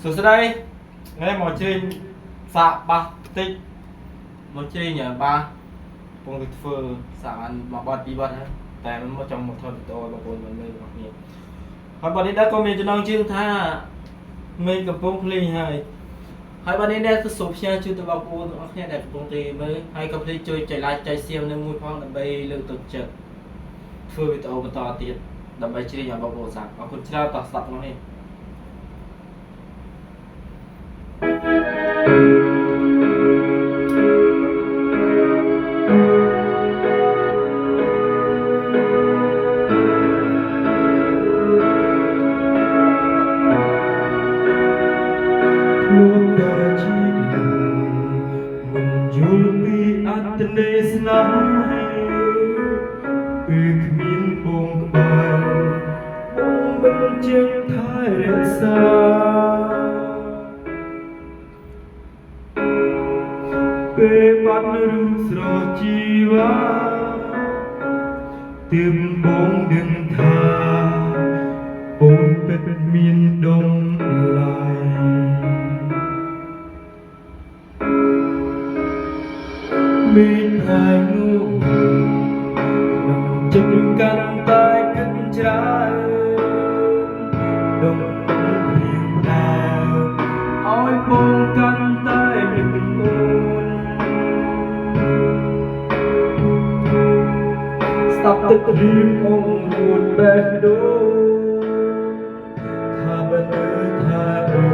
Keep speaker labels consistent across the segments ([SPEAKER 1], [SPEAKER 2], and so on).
[SPEAKER 1] សួស្តីថ្ងៃមកជិញសាកបាសតិចមកជិញបាសពងទៅធ្វើសាកបានមកបាត់ពីបាត់ហើយតែមិនមកចង់មកថតវីដេអូបងប្អូនមើលរបស់គ្នាហើយបាត់នេះដែរក៏មានចំណងជើងថាមេឃកំពុងភ្លៀងហើយបាត់នេះដែរទៅសូមផ្ញើជូនទៅបងប្អូនទាំងអស់គ្នាដែលកំពុងតែមើលហើយក៏ភ្លេចជួយចែក like ចែក share នៅមួយផងដើម្បីលើកទឹកចិត្តធ្វើវីដេអូបន្តទៀតដើម្បីជ្រាបឲ្យបងប្អូនស្ដាប់អរគុណច្រើនតោះស្ដាប់មកនេះ ពេលបាត់ឬស្រជីវ៉ាទើបបងដឹងថាអូនពិតមានដុំឡាយមានតែនោះក្នុងចិត្តកាន់តែគិតច្រើនដុំព្រៀងដាវឲ្យបងកាន់តែនឹកអូន Stop the dream on road back door. Tha tha do.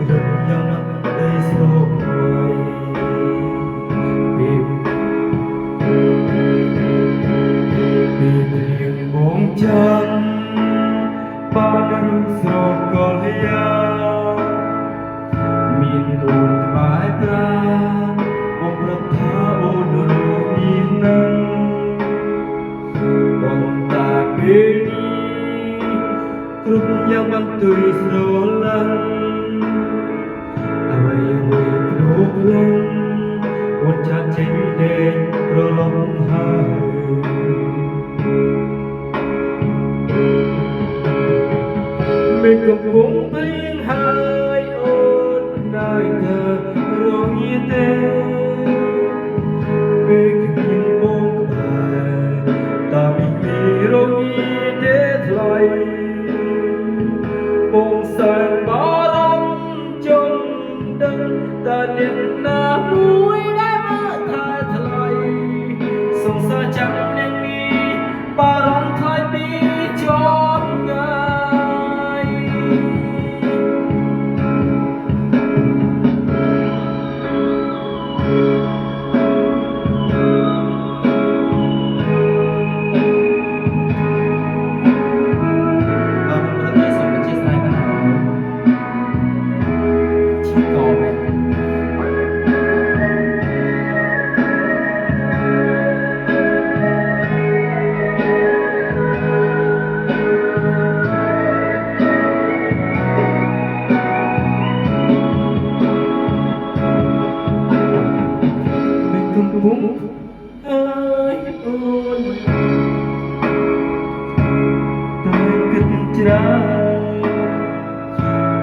[SPEAKER 1] Rung yang day slow way. Babe riêng bóng chân. Ba rung sro col ya. Min ôn bãi pran. Ông rập tha ôn rồi nhìn nâng.គ្រប់យ៉ាងបានទុយស្រឡាញ់អ្វីអ្វីគ្រប់ឡើងវត្តចាចេញដេកប្រឡំហើយមេកំពុងព្រៀងហើយអូននៅតែរងាទេពេលគ្មានបងក្បែរតាមានរងាទេថ្លៃ បងសែនបារម្ភចង់ដឹងតើអ្នកណាមួយដែលមើលថែថ្លៃសង្សារចាំអ្នកនេះបារម្ភថ្លៃពីចនងាយ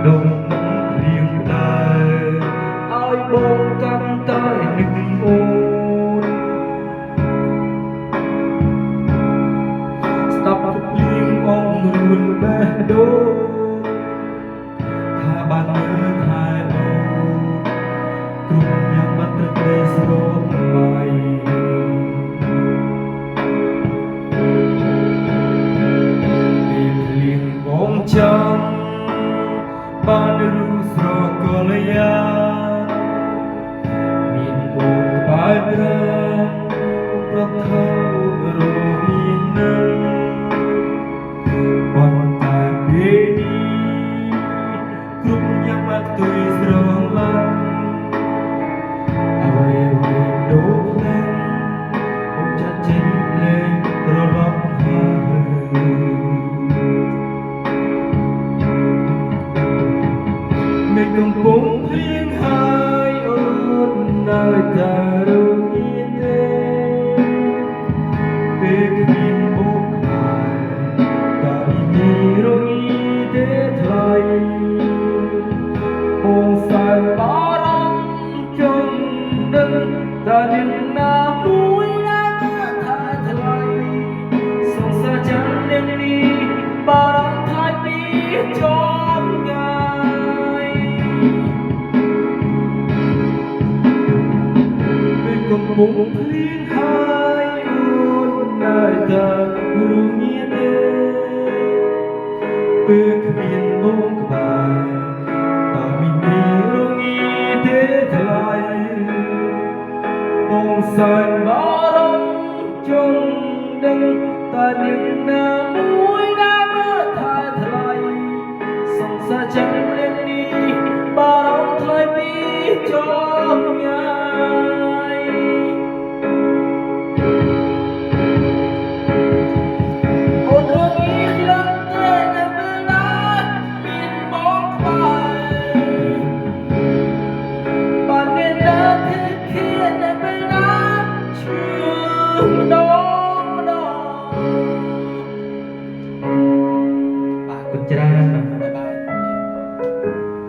[SPEAKER 1] ដុំរៀងដែរឲ្យបងកាន់តែនឹកអូនស្ដាប់ភ្លៀងអងរួនបេះដូងថាបានមើលថែអូនគ្រប់យ៉ាងបានត្រឹមត្រូវស្រមៃ ចាំបានរូបស្រកលយាមានអូនក្បែរប្រាប្រថារមាននឹងប៉ុន្តែពេលនេះគ្រប់យ៉ាងបានទុយស្រឡាញ់អ្វីអ្វីដូចឡើងអូនចាត់ចេញលេងត្រឡប់ហើយ កំពុងភ្លៀងហើយអូននៅតែរងាទេពេលគ្មានបងក្បែរតើមានរងាទេថ្លៃ Sơn bỏ đông chung đừng ta những nở mũi đã mơ tha thay sông xa chẳng lên đi bỏ đông thay bi cho nhai hồn hương ít lắm tên em bên đã miền bóng bay bạn nên đã thiết khiến em bên đã trường đó đó คุณจะได้